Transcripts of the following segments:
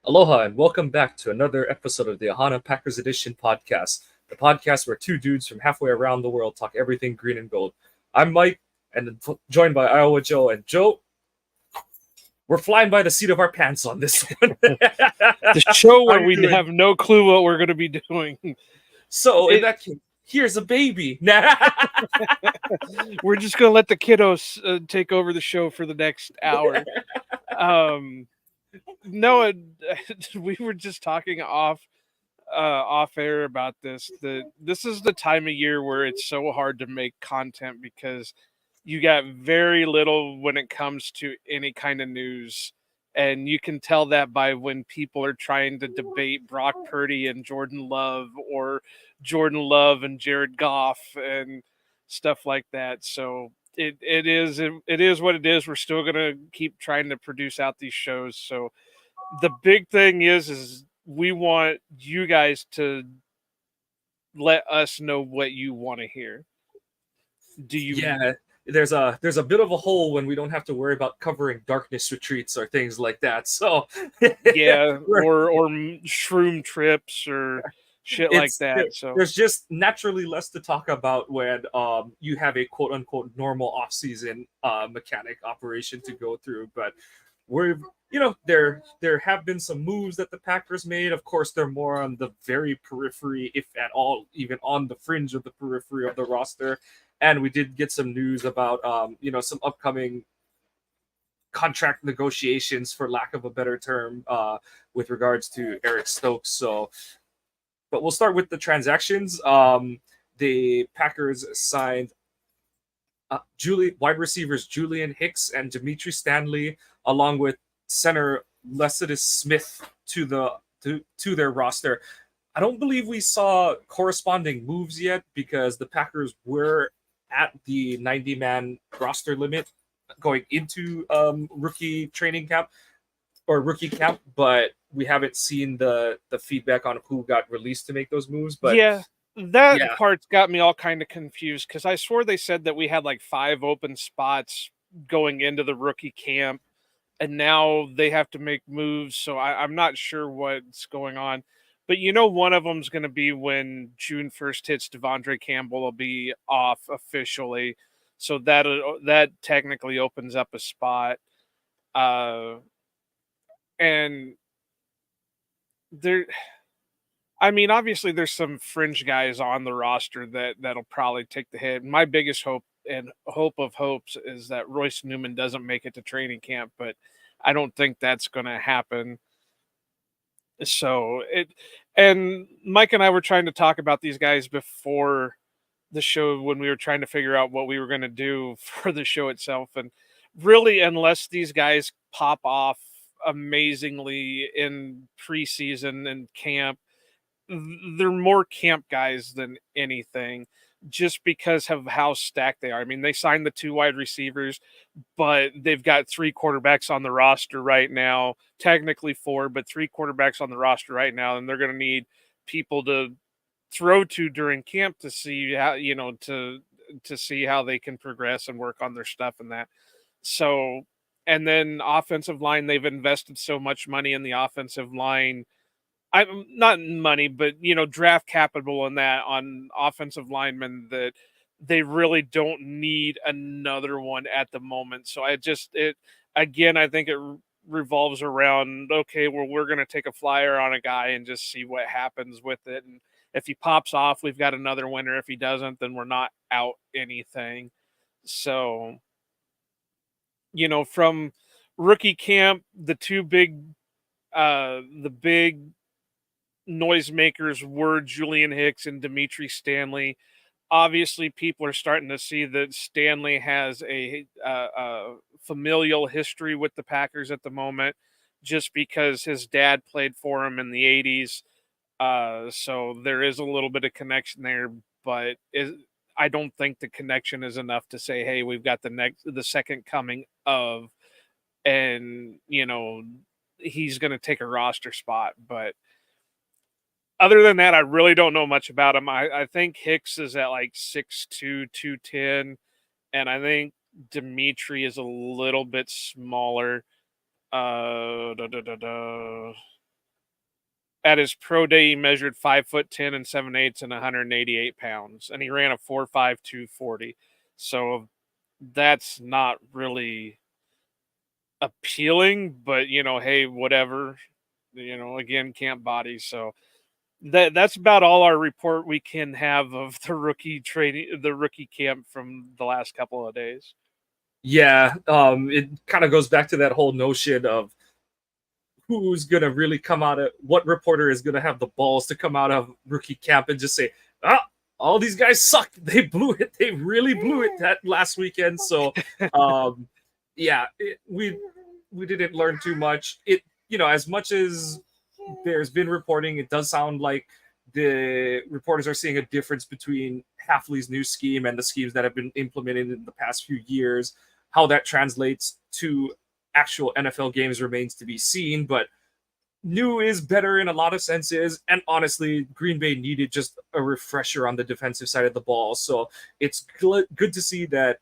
Aloha and welcome back to another episode of the Ohana Packers Edition podcast, the podcast where two dudes from halfway around the world talk everything green and gold. I'm Mike, and joined by Iowa Joe. And Joe, we're flying by the seat of our pants on this one. The show How where you we doing? have no clue what we're going to be doing. So, in that case, here's a baby. We're just going to let the kiddos take over the show for the next hour. No, we were just talking off air about this. This is the time of year where it's so hard to make content because you got very little when it comes to any kind of news. And you can tell that by when people are trying to debate Brock Purdy and Jordan Love, or Jordan Love and Jared Goff and stuff like that. So it is what it is. We're still gonna keep trying to produce out these shows. So the big thing is we want you guys to let us know what you want to hear. Do you? Yeah, there's a bit of a hole when we don't have to worry about covering darkness retreats or things like that. So Yeah, or shroom trips or shit like that. So there's just naturally less to talk about when you have a quote unquote normal off season mechanic operation to go through. But we're there have been some moves that the Packers made. Of course, they're more on the very periphery, if at all, even on the fringe of the periphery of the roster. And we did get some news about some upcoming contract negotiations, for lack of a better term, with regards to Eric Stokes. So, but we'll start with the transactions. The Packers signed wide receivers Julian Hicks and Dimitri Stanley, along with center Lecitus Smith to their roster. I don't believe we saw corresponding moves yet because the Packers were at the 90-man roster limit going into rookie training camp or rookie camp, but we haven't seen the feedback on who got released to make those moves. But yeah, that part's got me all kind of confused because I swore they said that we had like 5 open spots going into the rookie camp, and now they have to make moves. So I'm not sure what's going on. But one of them's going to be when June 1st hits, Devondre Campbell will be off officially. So that technically opens up a spot. And there, I mean, obviously there's some fringe guys on the roster that'll probably take the hit. My biggest hope and hope of hopes is that Royce Newman doesn't make it to training camp, but I don't think that's going to happen. So and Mike and I were trying to talk about these guys before the show when we were trying to figure out what we were going to do for the show itself. And really, unless these guys pop off amazingly in preseason and camp, they're more camp guys than anything, just because of how stacked they are. I mean, they signed the 2 wide receivers, but they've got 3 quarterbacks on the roster right now, technically 4, but 3 quarterbacks on the roster right now. And they're going to need people to throw to during camp to see how, to see how they can progress and work on their stuff and that. So, and then offensive line, they've invested so much money in the offensive line. I'm not money, but draft capital in that on offensive linemen that they really don't need another one at the moment. So I think it revolves around, okay, well, we're going to take a flyer on a guy and just see what happens with it. And if he pops off, we've got another winner. If he doesn't, then we're not out anything. So, from rookie camp, the big noisemakers were Julian Hicks and Dimitri Stanley. Obviously, people are starting to see that Stanley has a familial history with the Packers at the moment, just because his dad played for him in the 80s. So there is a little bit of connection there, but I don't think the connection is enough to say, hey, we've got the second coming of, and he's going to take a roster spot. But other than that, I really don't know much about him. I think Hicks is at like 6'2", 210, and I think Dimitri is a little bit smaller. at his pro day, he measured 5'10" and 7/8 and 188 pounds, and he ran a 4.5 240. So that's not really appealing, but hey, whatever. Again, camp body. So that's about all our report we can have of the rookie camp from the last couple of days. Yeah, it kind of goes back to that whole notion of who's gonna really come out of what reporter is gonna have the balls to come out of rookie camp and just say, ah, all these guys suck. They blew it. They really blew it that last weekend. So, yeah, we didn't learn too much. As much as there's been reporting, it does sound like the reporters are seeing a difference between Hafley's new scheme and the schemes that have been implemented in the past few years. How that translates to actual NFL games remains to be seen, but new is better in a lot of senses. And honestly, Green Bay needed just a refresher on the defensive side of the ball. So it's good to see that,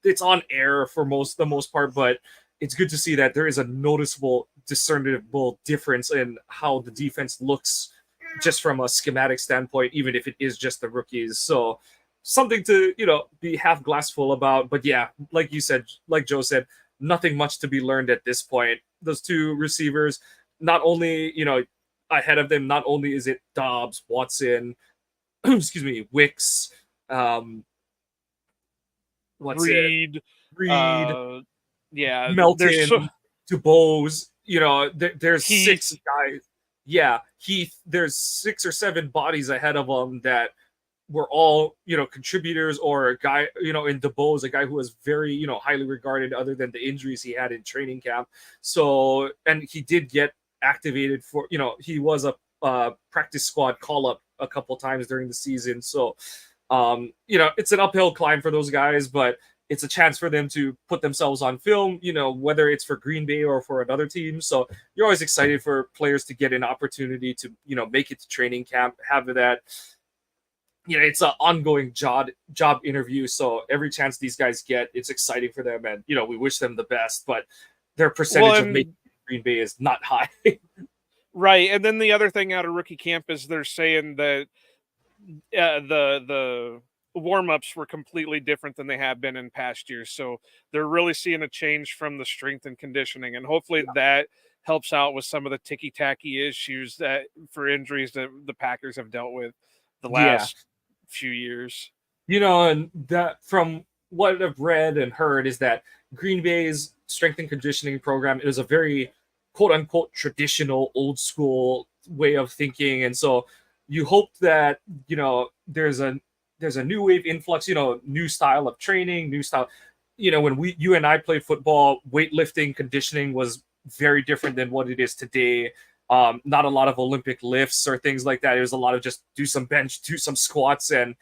it's on air for the most part, but it's good to see that there is a noticeable, discernible difference in how the defense looks just from a schematic standpoint, even if it is just the rookies. So something to, be half glass full about. But yeah, like you said, like Joe said, nothing much to be learned at this point. Those two receivers, not only, ahead of them, not only is it Dobbs, Watson, excuse me, Wicks, Reed, yeah, Melton, DuBose, there's Heath. 6 guys. Yeah, Heath, there's 6 or 7 bodies ahead of them that were all, contributors, or a guy, in DuBose, a guy who was very, highly regarded other than the injuries he had in training camp. So, and he did get activated for, he was a practice squad call-up a couple times during the season. So, it's an uphill climb for those guys, but it's a chance for them to put themselves on film, whether it's for Green Bay or for another team. So you're always excited for players to get an opportunity to, make it to training camp, have that, it's an ongoing job interview. So every chance these guys get, it's exciting for them. And, we wish them the best, but their percentage of making Green Bay is not high. Right. And then the other thing out of rookie camp is they're saying that the warm-ups were completely different than they have been in past years. So they're really seeing a change from the strength and conditioning. And hopefully that helps out with some of the ticky-tacky issues for injuries that the Packers have dealt with the last few years. And that, from what I've read and heard, is that Green Bay's strength and conditioning program is a very quote-unquote traditional, old-school way of thinking. And so you hope that, there's a new wave influx, new style of training, new style. When you and I played football, weightlifting, conditioning was very different than what it is today. Not a lot of Olympic lifts or things like that. It was a lot of just do some bench, do some squats, and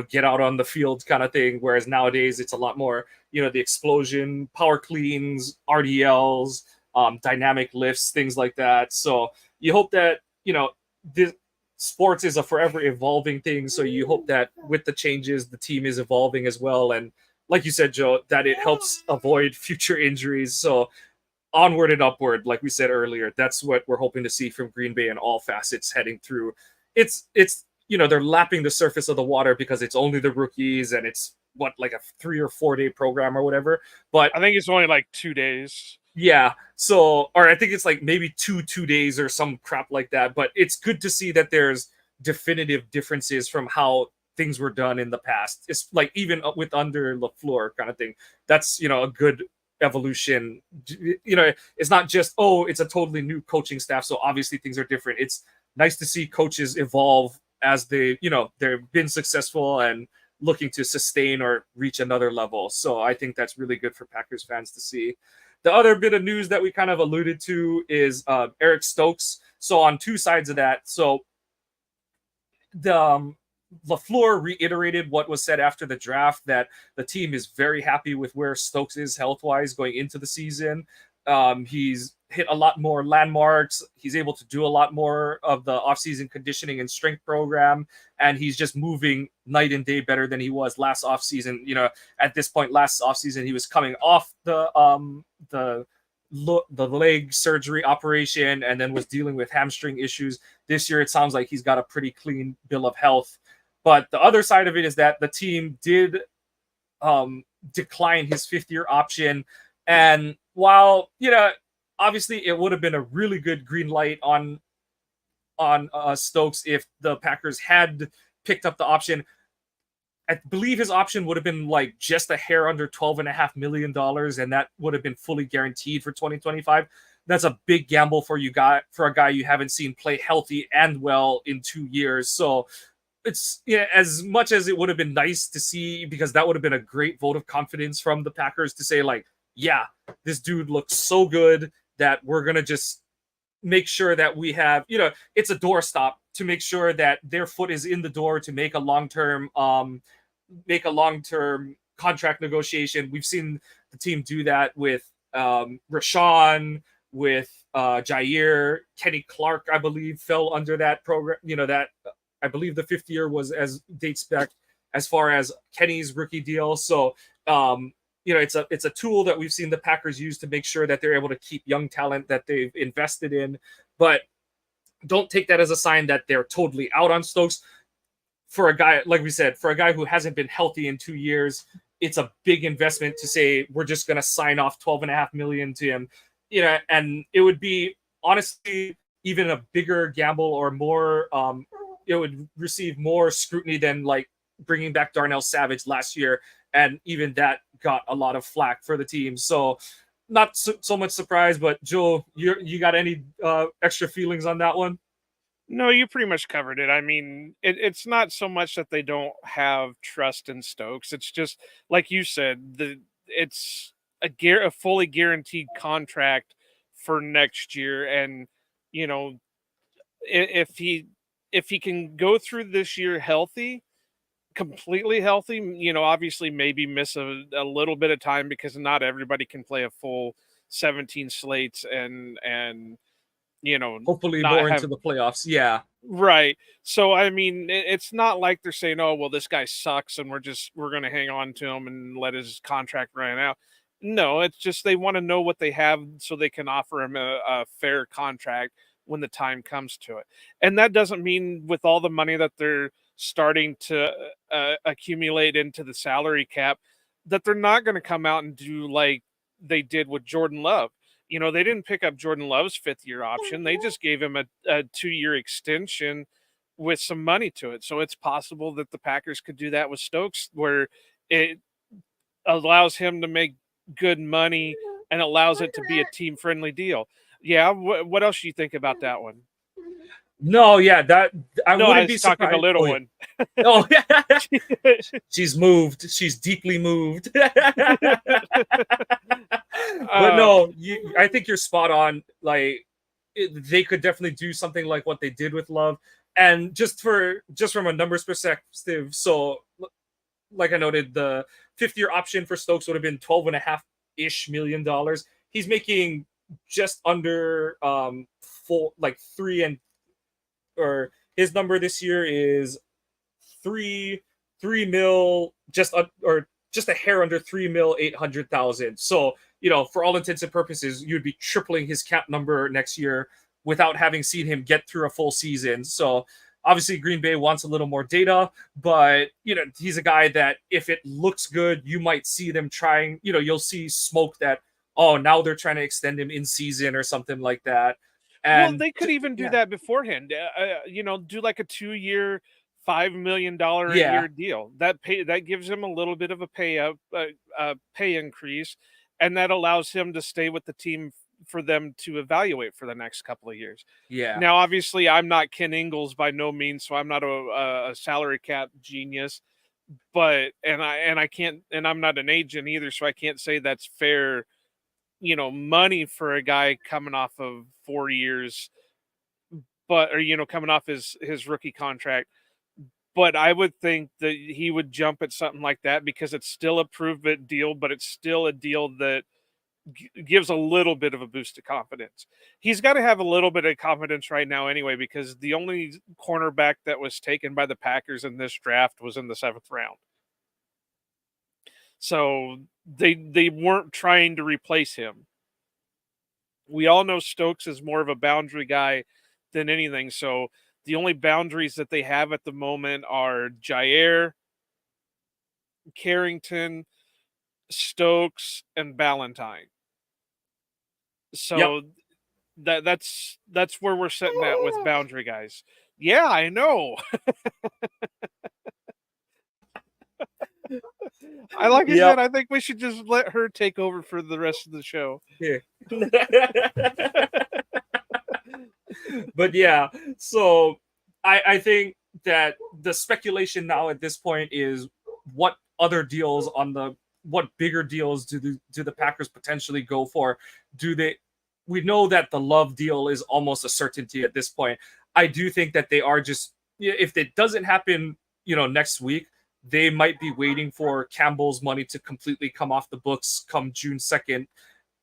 get out on the field kind of thing. Whereas nowadays it's a lot more, the explosion, power cleans, RDLs, dynamic lifts, things like that. So you hope that, this sports is a forever evolving thing. So you hope that with the changes, the team is evolving as well. And like you said, Joe, that it helps avoid future injuries. So onward and upward, like we said earlier, that's what we're hoping to see from Green Bay in all facets heading through. It's they're lapping the surface of the water because it's only the rookies, and it's like a 3 or 4 day program or whatever. But I think it's only like 2 days. Yeah. So, or I think it's like maybe 2 days or some crap like that. But it's good to see that there's definitive differences from how things were done in the past. It's like even with under LaFleur kind of thing. That's, a good evolution. It's not just, it's a totally new coaching staff, so obviously things are different. It's nice to see coaches evolve as they've been successful and looking to sustain or reach another level. So I think that's really good for Packers fans to see. The other bit of news that we kind of alluded to is Eric Stokes. So on 2 sides of that, so the LaFleur reiterated what was said after the draft, that the team is very happy with where Stokes is health-wise going into the season. He's hit a lot more landmarks. He's able to do a lot more of the offseason conditioning and strength program, and he's just moving night and day better than he was last offseason. At this point, last offseason, he was coming off the the leg surgery operation and then was dealing with hamstring issues. This year, it sounds like he's got a pretty clean bill of health. But the other side of it is that the team did decline his 5th-year option. And while, obviously it would have been a really good green light on Stokes if the Packers had picked up the option. I believe his option would have been like just a hair under $12.5 million, and that would have been fully guaranteed for 2025. That's a big gamble for a guy you haven't seen play healthy and well in 2 years. So it's, as much as it would have been nice to see, because that would have been a great vote of confidence from the Packers to say like, yeah, this dude looks so good that we're gonna just make sure that we have, it's a doorstop to make sure that their foot is in the door to make a long-term contract negotiation. We've seen the team do that with Rashawn, with Jair. Kenny Clark, I believe, fell under that program. That I believe the 5th year was as dates back as far as Kenny's rookie deal. So it's a tool that we've seen the Packers use to make sure that they're able to keep young talent that they've invested in. But don't take that as a sign that they're totally out on Stokes. For a guy, like we said, for a guy who hasn't been healthy in 2 years, it's a big investment to say we're just going to sign off $12.5 million to him. And it would be honestly even a bigger gamble, or more. It would receive more scrutiny than like bringing back Darnell Savage last year, and even that got a lot of flack for the team. So not so much surprise. But Joe, you got any extra feelings on that one? No, you pretty much covered it. I mean, it's not so much that they don't have trust in Stokes. It's just like you said, it's a fully guaranteed contract for next year, and you know, if he can go through this year healthy, completely healthy, obviously maybe miss a little bit of time because not everybody can play a full 17 slates and Hopefully not more have. into the playoffs. Yeah. Right. So I mean, it's not like they're saying, "Oh, well, this guy sucks, and we're going to hang on to him and let his contract run out." No, it's just they want to know what they have so they can offer him a fair contract when the time comes to it. And that doesn't mean with all the money that they're starting to accumulate into the salary cap that they're not going to come out and do like they did with Jordan Love. They didn't pick up Jordan Love's 5th-year option. They just gave him a 2-year extension with some money to it. So it's possible that the Packers could do that with Stokes, where it allows him to make good money and allows it to be a team-friendly deal. Yeah, what else do you think about that one? No, yeah, that I No, I wouldn't be was talking to surprised. little Oh, yeah. one. Oh, yeah. She's moved. She's deeply moved. But uh, no, I think you're spot on. Like, they could definitely do something like what they did with Love, and just from a numbers perspective. So, like I noted, the 5th-year option for Stokes would have been $12.5-ish million. He's making just under full like three and or his number this year is three mil, or just a hair under 3 mil 800,000. So for all intents and purposes, you'd be tripling his cap number next year without having seen him get through a full season. So obviously Green Bay wants a little more data, but he's a guy that if it looks good, you might see them trying. You'll see smoke that, oh, now they're trying to extend him in season or something like that. well, And they could even do yeah, that beforehand. Do like a 2-year, $5 million a yeah, year deal. That gives him a little bit of a pay increase, and that allows him to stay with the team for them to evaluate for the next couple of years. yeah, Now, obviously, I'm not Ken Ingles by no means, so I'm not a salary cap genius. But I can't, and I'm not an agent either, so I can't say that's fair. Money for a guy coming off of 4 years, coming off his rookie contract. But I would think that he would jump at something like that because it's still a prove it deal, but it's still a deal that gives a little bit of a boost to confidence. He's got to have a little bit of confidence right now anyway, because the only cornerback that was taken by the Packers in this draft was in the 7th round. So they weren't trying to replace him. We all know Stokes is more of a boundary guy than anything. So the only boundaries that they have at the moment are Jair, Carrington, Stokes, and Ballantyne. Yep. So that's where we're sitting at with boundary guys. Yeah, I know. I Yep. said, I think we should just let her take over for the rest of the show. Yeah. But yeah, so I think that the speculation now at this point is what other deals on the what bigger deals do the Packers potentially go for? Do they? We know that the Love deal is almost a certainty at this point. I do think that they are just if it doesn't happen, next week, they might be waiting for Campbell's money to completely come off the books come June 2nd,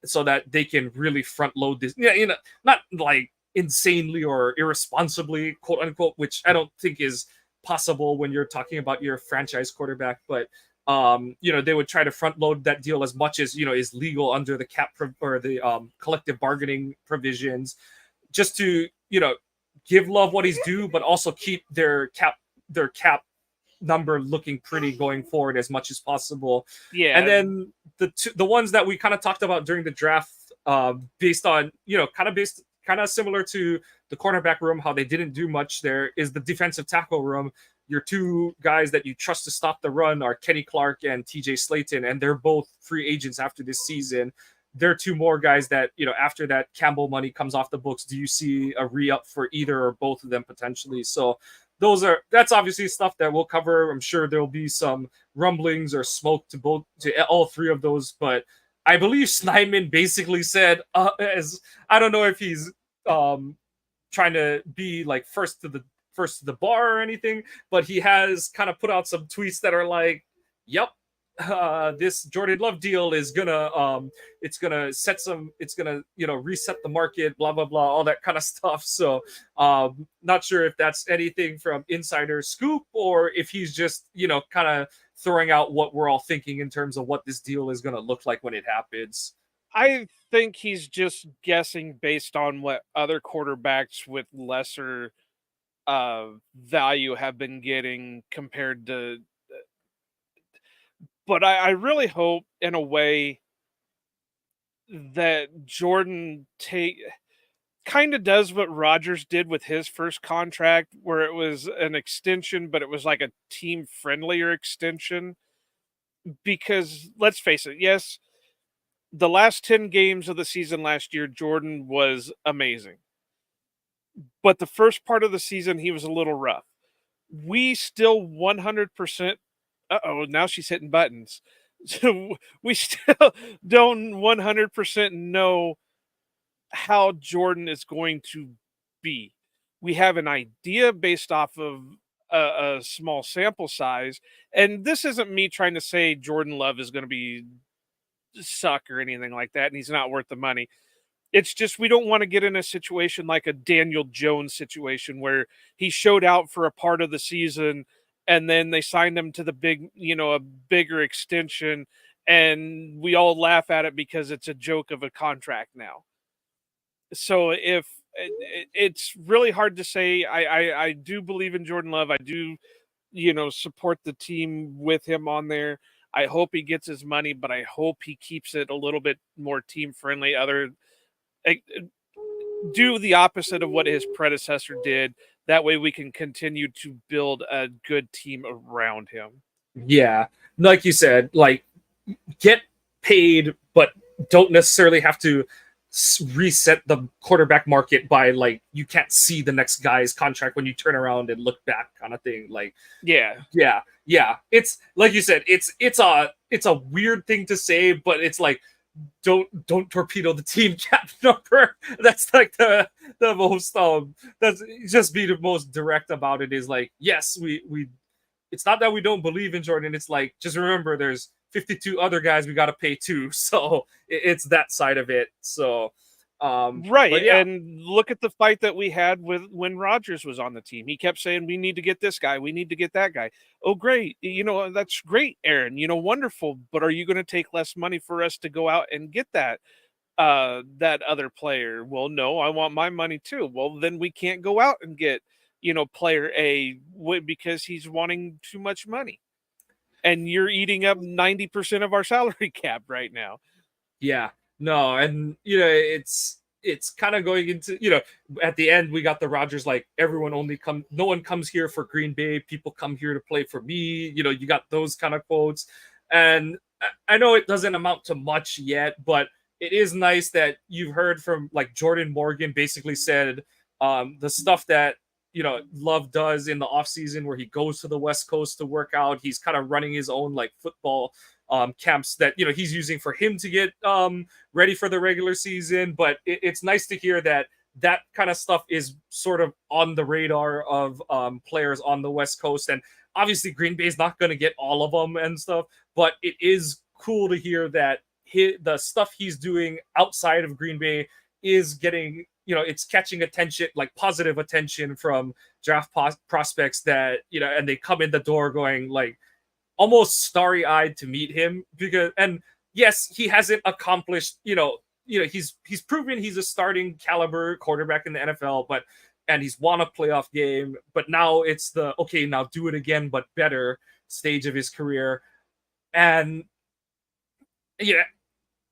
so that they can really front load this. Yeah, not like insanely or irresponsibly, quote unquote, which I don't think is possible when you're talking about your franchise quarterback. But they would try to front load that deal as much as is legal under the cap or the collective bargaining provisions, just to give Love what he's due, but also keep their cap number looking pretty going forward as much as possible. And Yeah, then the ones that we kind of talked about during the draft, based on kind of similar to the cornerback room, how they didn't do much there, is the defensive tackle room. Your two guys that you trust to stop the run are Kenny Clark and TJ Slayton, and they're both free agents after this season. They're two more guys that, after that Campbell money comes off the books, do you see a re-up for either or both of them potentially? So that's obviously stuff that we'll cover. I'm sure there'll be some rumblings or smoke to all three of those, but I believe Snyman basically said, as I don't know if he's um, trying to be like first to the bar or anything, but he has kind of put out some tweets that are like, "Yep, this Jordan Love deal is gonna it's gonna reset the market, blah blah blah, all that kind of stuff." So not sure if that's anything from insider scoop or if he's just kind of throwing out what we're all thinking in terms of what this deal is gonna look like when it happens. I think he's just guessing based on what other quarterbacks with lesser value have been getting compared to. But I really hope, in a way, that Jordan kind of does what Rodgers did with his first contract, where it was an extension, but it was like a team friendlier extension. Because let's face it, yes, the last 10 games of the season last year, Jordan was amazing. But the first part of the season, he was a little rough. We still 100%. Uh-oh, now she's hitting buttons. So we still don't 100% know how Jordan is going to be. We have an idea based off of a small sample size. And this isn't me trying to say Jordan Love is going to be suck or anything like that, and he's not worth the money. It's just we don't want to get in a situation like a Daniel Jones situation where he showed out for a part of the season and then they signed him to the a bigger extension, and we all laugh at it because it's a joke of a contract now. So if it's really hard to say, I do believe in Jordan Love. I do, support the team with him on there. I hope he gets his money, but I hope he keeps it a little bit more team friendly. Eh, do the opposite of what his predecessor did. That way we can continue to build a good team around him. Yeah, like you said, like get paid, but don't necessarily have to reset the quarterback market by like you can't see the next guy's contract when you turn around and look back, kind of thing. Like, Yeah. yeah, it's like you said, it's a weird thing to say, but it's like don't torpedo the team cap number. That's like the most that's just be the most direct about it. Is like, yes, we it's not that we don't believe in Jordan. It's like, just remember there's 52 other guys we got to pay too. So it's that side of it. So, but Right. yeah, And look at the fight that we had with when Rodgers was on the team. He kept saying, we need to get this guy. We need to get that guy. Oh, great. That's great, Aaron. Wonderful. But are you going to take less money for us to go out and get that? that other player. Well, no, I want my money too. Well, then we can't go out and get, player A because he's wanting too much money. And you're eating up 90% of our salary cap right now. Yeah, no, and it's kind of going into at the end we got the Rogers like everyone only come no one comes here for Green Bay, people come here to play for me. You got those kind of quotes, and I know it doesn't amount to much yet, but it is nice that you've heard from like Jordan Morgan basically said the stuff that Love does in the off season where he goes to the West Coast to work out. He's kind of running his own like football camps that he's using for him to get ready for the regular season. But it's nice to hear that that kind of stuff is sort of on the radar of players on the West Coast. And obviously, Green Bay is not going to get all of them and stuff, but it is cool to hear that the stuff he's doing outside of Green Bay is getting it's catching attention, like positive attention from draft prospects that and they come in the door going like almost starry-eyed to meet him and yes, he hasn't accomplished he's proven he's a starting caliber quarterback in the NFL, and he's won a playoff game, but now it's the okay, now do it again but better stage of his career. And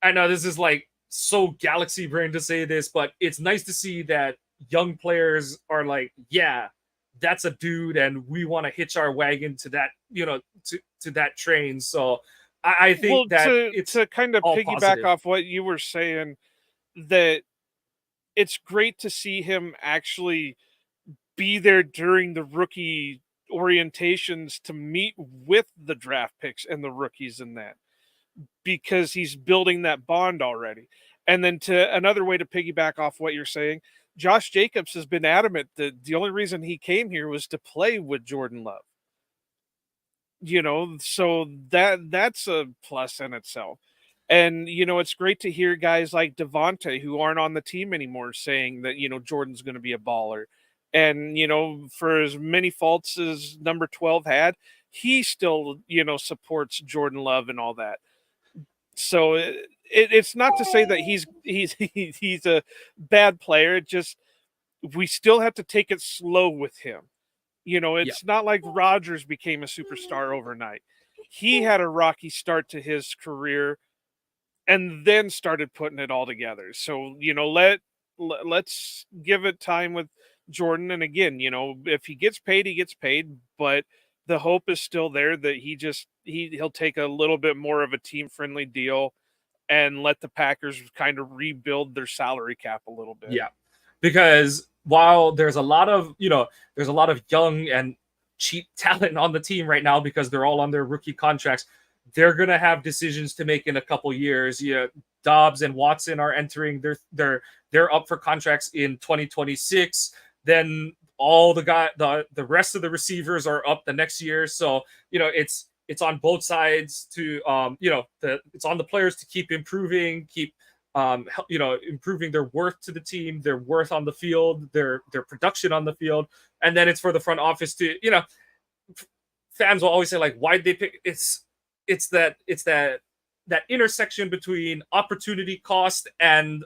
I know this is like so galaxy brain to say this, but it's nice to see that young players are like, yeah, that's a dude, and we want to hitch our wagon to that, to that train. So I think that it's to kind of piggyback positive off what you were saying, that it's great to see him actually be there during the rookie orientations to meet with the draft picks and the rookies in that, because he's building that bond already. And then to another way to piggyback off what you're saying, Josh Jacobs has been adamant that the only reason he came here was to play with Jordan Love. So that's a plus in itself. And it's great to hear guys like Devontae, who aren't on the team anymore, saying that Jordan's going to be a baller. And for as many faults as number 12 had, he still supports Jordan Love and all that. So it's not to say that he's a bad player. It just, we still have to take it slow with him. It's not like Rodgers became a superstar overnight. He had a rocky start to his career and then started putting it all together. So, let's give it time with Jordan. And again, if he gets paid, he gets paid, but the hope is still there that he'll take a little bit more of a team friendly deal and let the Packers kind of rebuild their salary cap a little bit. Yeah, because while there's a lot of young and cheap talent on the team right now because they're all on their rookie contracts, they're gonna have decisions to make in a couple years. Dobbs and Watson are entering they're up for contracts in 2026. Then all the rest of the receivers are up the next year. So it's on both sides to it's on the players to keep improving, improving their worth to the team, their worth on the field, their production on the field, and then it's for the front office to fans will always say like, why'd they pick? It's that intersection between opportunity cost and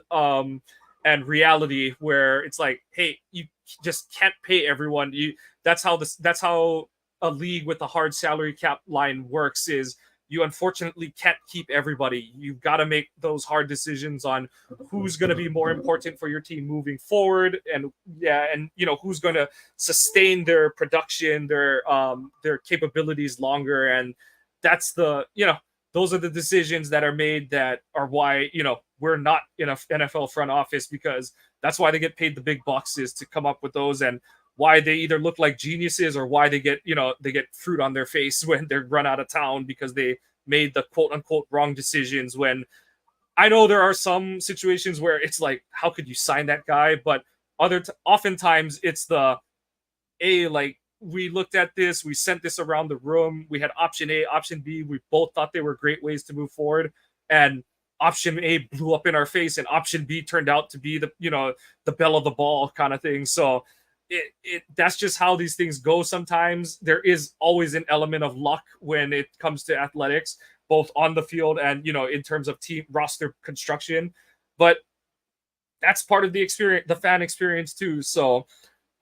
reality, where it's like, hey, you just can't pay everyone. That's how a league with a hard salary cap line works, is you unfortunately can't keep everybody. You've got to make those hard decisions on who's going to be more important for your team moving forward, and who's going to sustain their production, their capabilities longer. And that's those are the decisions that are made, that are why we're not in a NFL front office, because that's why they get paid the big bucks, is to come up with those, and why they either look like geniuses or why they get fruit on their face when they're run out of town because they made the quote unquote wrong decisions. When I know there are some situations where it's like, how could you sign that guy? But oftentimes it's like, we looked at this, we sent this around the room, we had option A, option B, we both thought they were great ways to move forward, and option A blew up in our face and option B turned out to be the belle of the ball kind of thing. So that's just how these things go. Sometimes there is always an element of luck when it comes to athletics, both on the field and in terms of team roster construction. but that's part of the experience, the fan experience too. So,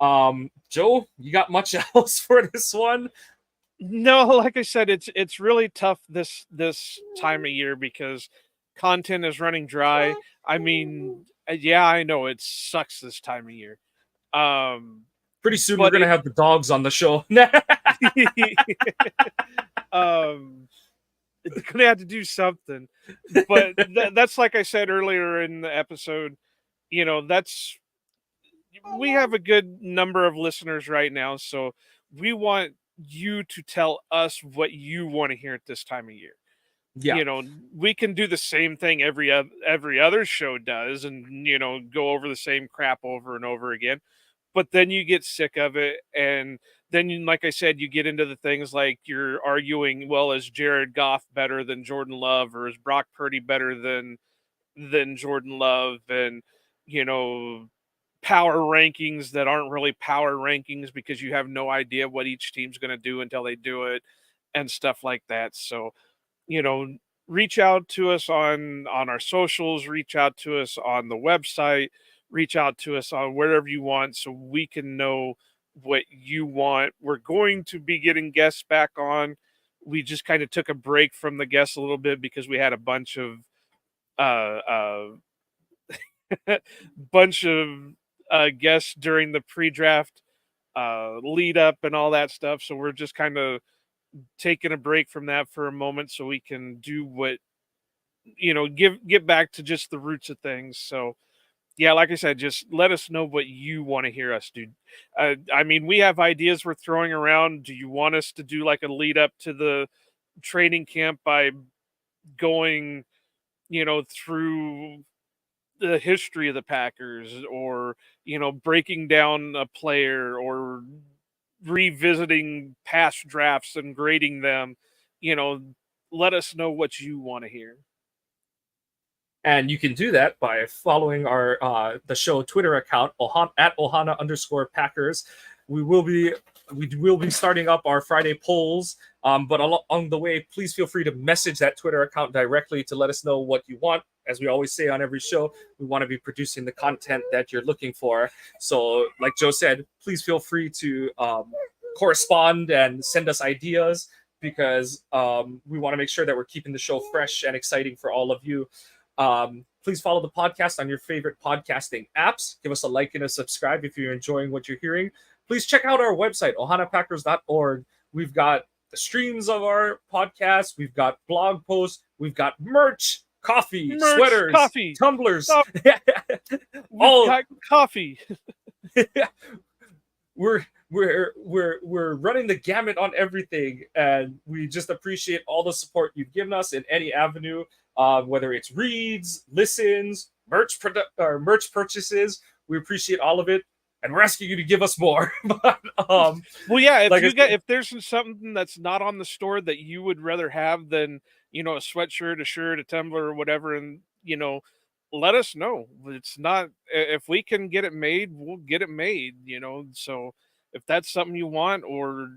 Joe, you got much else for this one? No, like I said, it's really tough this time of year because content is running dry. I mean, yeah, I know it sucks this time of year. Um, Pretty soon we're but gonna it have the dogs on the show. um it's gonna have to do something. But that's like I said earlier in the episode, that's we have a good number of listeners right now, so we want you to tell us what you want to hear at this time of year. Yeah. We can do the same thing every other show does, and go over the same crap over and over again. But then you get sick of it, and then like I said, you get into the things like you're arguing, well, is Jared Goff better than Jordan Love, or is Brock Purdy better than Jordan Love, and you know power rankings that aren't really power rankings because you have no idea what each team's going to do until they do it, and stuff like that. So, you know, reach out to us on our socials, reach out to us on the website, reach out to us on wherever you want so we can know what you want. We're going to be getting guests back on. We just kind of took a break from the guests a little bit because we had a bunch of uh bunch of guests during the pre-draft lead up and all that stuff. So we're just kind of taking a break from that for a moment so we can do what get back to just the roots of things. So yeah, like I said, just let us know what you want to hear us do. I mean, we have ideas we're throwing around. Do you want us to do like a lead up to the training camp by going through the history of the Packers, or breaking down a player, or revisiting past drafts and grading them? you know Let us know what you want to hear. And you can do that by following our the show Twitter account at Ohana_Packers. We will be starting up our Friday polls. But along the way, please feel free to message that Twitter account directly to let us know what you want. As we always say on every show, we want to be producing the content that you're looking for. So, like Joe said, please feel free to correspond and send us ideas, because we want to make sure that we're keeping the show fresh and exciting for all of you. Please follow the podcast on your favorite podcasting apps. Give us a like and a subscribe if you're enjoying what you're hearing. Please check out our website, ohanapackers.org. We've got the streams of our podcast. We've got blog posts. We've got merch, coffee, sweaters, coffee, tumblers. We've got coffee. We're running the gamut on everything, and we just appreciate all the support you've given us in any avenue, whether it's reads, listens, merch purchases. We appreciate all of it, and we're asking you to give us more. But, well, yeah, like if there's something that's not on the store that you would rather have than a sweatshirt, a shirt, a tumbler, or whatever, and let us know. It's not, if we can get it made, we'll get it made. So if that's something you want, or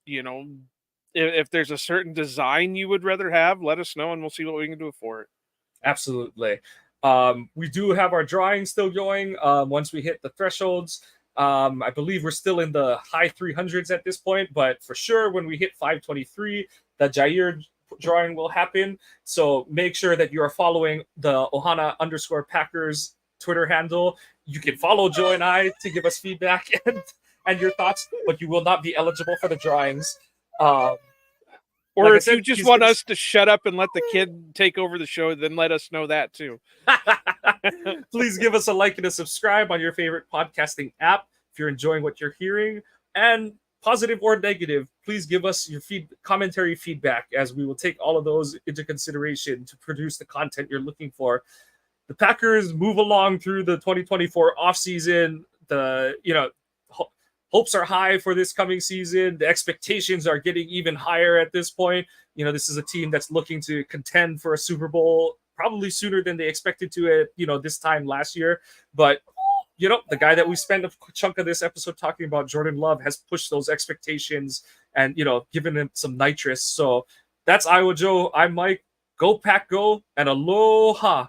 if there's a certain design you would rather have, let us know and we'll see what we can do for it. Absolutely. We do have our drawing still going. Once we hit the thresholds, I believe we're still in the high 300s at this point, but for sure when we hit 523, the Jair drawing will happen. So make sure that you are following the Ohana_Packers Twitter handle. You can follow Joe and I to give us feedback and your thoughts, but you will not be eligible for the drawings. Or like if you just want us to shut up and let the kid take over the show, then let us know that too. Please give us a like and a subscribe on your favorite podcasting app if you're enjoying what you're hearing. And positive or negative, please give us your commentary feedback, as we will take all of those into consideration to produce the content you're looking for. The Packers move along through the 2024 offseason. Hopes are high for this coming season. The expectations are getting even higher at this point. This is a team that's looking to contend for a Super Bowl probably sooner than they expected to at, this time last year. But, the guy that we spent a chunk of this episode talking about, Jordan Love, has pushed those expectations and, given him some nitrous. So that's Iowa Joe. I'm Mike. Go Pack Go, and aloha.